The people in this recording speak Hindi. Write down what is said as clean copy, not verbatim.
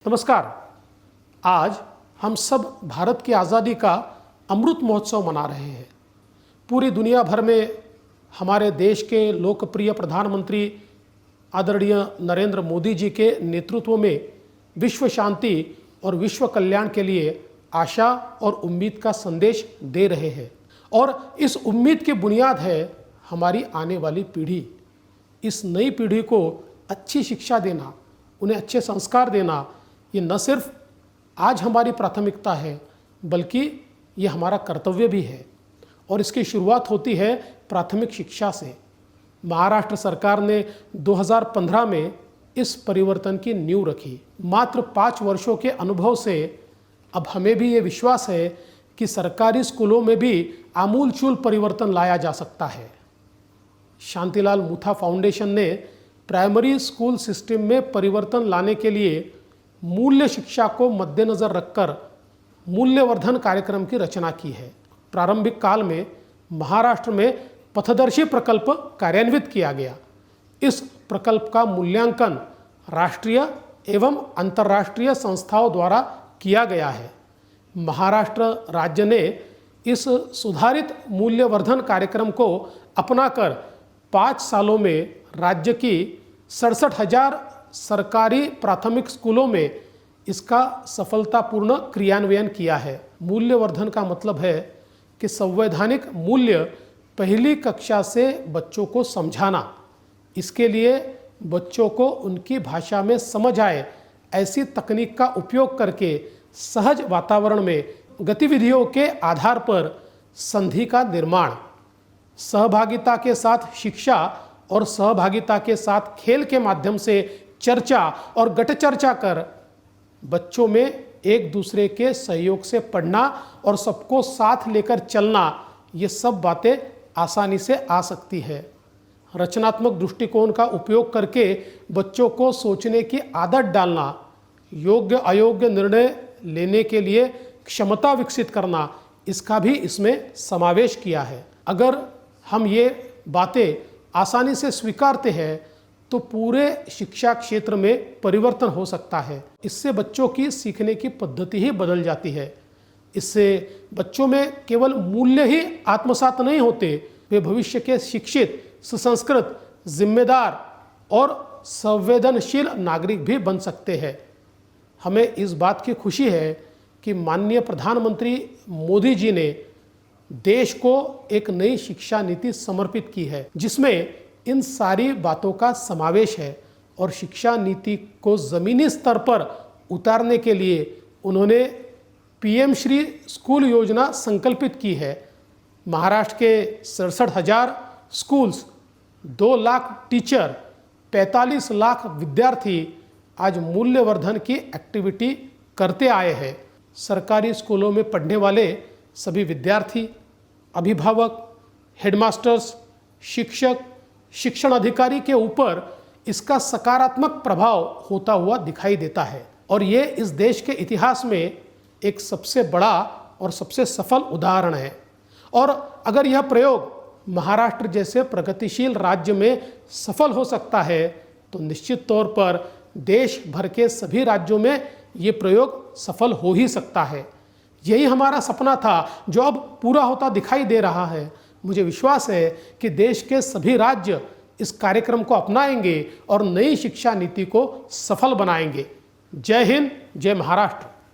नमस्कार। आज हम सब भारत की आज़ादी का अमृत महोत्सव मना रहे हैं। पूरी दुनिया भर में हमारे देश के लोकप्रिय प्रधानमंत्री आदरणीय नरेंद्र मोदी जी के नेतृत्व में विश्व शांति और विश्व कल्याण के लिए आशा और उम्मीद का संदेश दे रहे हैं, और इस उम्मीद की बुनियाद है हमारी आने वाली पीढ़ी। इस नई पीढ़ी को अच्छी शिक्षा देना, उन्हें अच्छे संस्कार देना, ये न सिर्फ आज हमारी प्राथमिकता है बल्कि ये हमारा कर्तव्य भी है। और इसकी शुरुआत होती है प्राथमिक शिक्षा से। महाराष्ट्र सरकार ने 2015 में इस परिवर्तन की नींव रखी। मात्र 5 वर्षों के अनुभव से अब हमें भी ये विश्वास है कि सरकारी स्कूलों में भी आमूलचूल परिवर्तन लाया जा सकता है। शांतिलाल मुथा फाउंडेशन ने प्राइमरी स्कूल सिस्टम में परिवर्तन लाने के लिए मूल्य शिक्षा को मद्देनज़र रखकर मूल्यवर्धन कार्यक्रम की रचना की है। प्रारंभिक काल में महाराष्ट्र में पथदर्शी प्रकल्प कार्यान्वित किया गया। इस प्रकल्प का मूल्यांकन राष्ट्रीय एवं अंतर्राष्ट्रीय संस्थाओं द्वारा किया गया है। महाराष्ट्र राज्य ने इस सुधारित मूल्यवर्धन कार्यक्रम को अपनाकर 5 सालों में राज्य की 67,000 सरकारी प्राथमिक स्कूलों में इसका सफलतापूर्ण क्रियान्वयन किया है। मूल्यवर्धन का मतलब है कि संवैधानिक मूल्य पहली कक्षा से बच्चों को समझाना। इसके लिए बच्चों को उनकी भाषा में समझ आए ऐसी तकनीक का उपयोग करके सहज वातावरण में गतिविधियों के आधार पर संधि का निर्माण, सहभागिता के साथ शिक्षा और सहभागिता के साथ खेल के माध्यम से चर्चा और गट चर्चा कर बच्चों में एक दूसरे के सहयोग से पढ़ना और सबको साथ लेकर चलना, ये सब बातें आसानी से आ सकती है। रचनात्मक दृष्टिकोण का उपयोग करके बच्चों को सोचने की आदत डालना, योग्य अयोग्य निर्णय लेने के लिए क्षमता विकसित करना, इसका भी इसमें समावेश किया है। अगर हम ये बातें आसानी से स्वीकारते हैं तो पूरे शिक्षा क्षेत्र में परिवर्तन हो सकता है। इससे बच्चों की सीखने की पद्धति ही बदल जाती है। इससे बच्चों में केवल मूल्य ही आत्मसात नहीं होते, वे भविष्य के शिक्षित, सुसंस्कृत, जिम्मेदार और संवेदनशील नागरिक भी बन सकते हैं। हमें इस बात की खुशी है कि माननीय प्रधानमंत्री मोदी जी ने देश को एक नई शिक्षा नीति समर्पित की है, जिसमें इन सारी बातों का समावेश है। और शिक्षा नीति को ज़मीनी स्तर पर उतारने के लिए उन्होंने पीएम श्री स्कूल योजना संकल्पित की है। महाराष्ट्र के 67,000 स्कूल्स, 2 लाख टीचर, 45 लाख विद्यार्थी आज मूल्यवर्धन की एक्टिविटी करते आए हैं। सरकारी स्कूलों में पढ़ने वाले सभी विद्यार्थी, अभिभावक, हेडमास्टर्स, शिक्षक, शिक्षण अधिकारी के ऊपर इसका सकारात्मक प्रभाव होता हुआ दिखाई देता है। और ये इस देश के इतिहास में एक सबसे बड़ा और सबसे सफल उदाहरण है। और अगर यह प्रयोग महाराष्ट्र जैसे प्रगतिशील राज्य में सफल हो सकता है तो निश्चित तौर पर देश भर के सभी राज्यों में ये प्रयोग सफल हो ही सकता है। यही हमारा सपना था जो अब पूरा होता दिखाई दे रहा है। मुझे विश्वास है कि देश के सभी राज्य इस कार्यक्रम को अपनाएंगे और नई शिक्षा नीति को सफल बनाएंगे। जय हिंद, जय महाराष्ट्र।